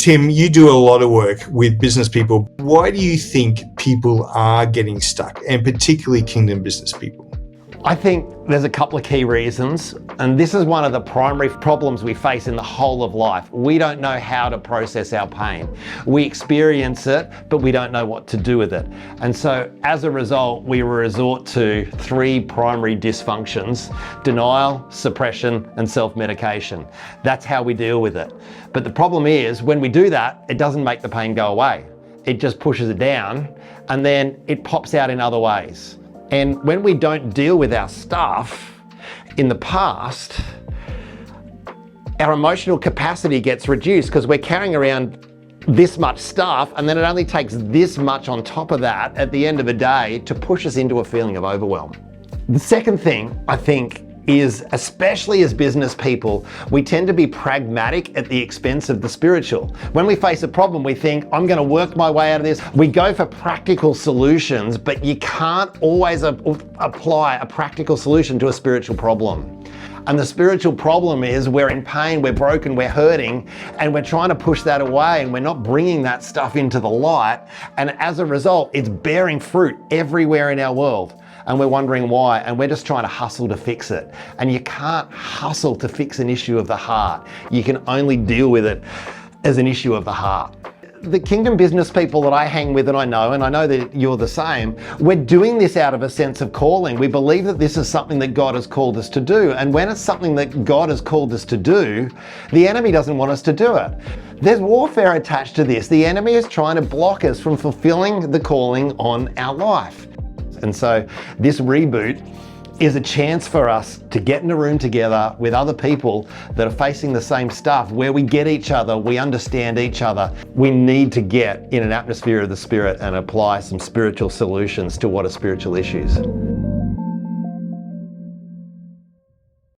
Tim, you do a lot of work with business people. Why do you think people are getting stuck, and particularly kingdom business people? I think there's a couple of key reasons, and this is one of the primary problems we face in the whole of life. We don't know how to process our pain. We experience it, but we don't know what to do with it. And so as a result, we resort to three primary dysfunctions: denial, suppression, and self-medication. That's how we deal with it. But the problem is, when we do that, it doesn't make the pain go away. It just pushes it down, and then it pops out in other ways. And when we don't deal with our stuff in the past, our emotional capacity gets reduced because we're carrying around this much stuff, and then it only takes this much on top of that at the end of a day to push us into a feeling of overwhelm. The second thing, I think, is, especially as business people, we tend to be pragmatic at the expense of the spiritual. When we face a problem, we think, I'm going to work my way out of this. We go for practical solutions, but you can't always apply a practical solution to a spiritual problem. And the spiritual problem is we're in pain, we're broken, we're hurting, and we're trying to push that away, and we're not bringing that stuff into the light. And as a result, it's bearing fruit everywhere in our world. And we're wondering why, and we're just trying to hustle to fix it. And you can't hustle to fix an issue of the heart. You can only deal with it as an issue of the heart. The kingdom business people that I hang with, and I know that you're the same, we're doing this out of a sense of calling. We believe that this is something that God has called us to do. And when it's something that God has called us to do, the enemy doesn't want us to do it. There's warfare attached to this. The enemy is trying to block us from fulfilling the calling on our life. And so this reboot is a chance for us to get in a room together with other people that are facing the same stuff, where we get each other, we understand each other. We need to get in an atmosphere of the Spirit and apply some spiritual solutions to what are spiritual issues.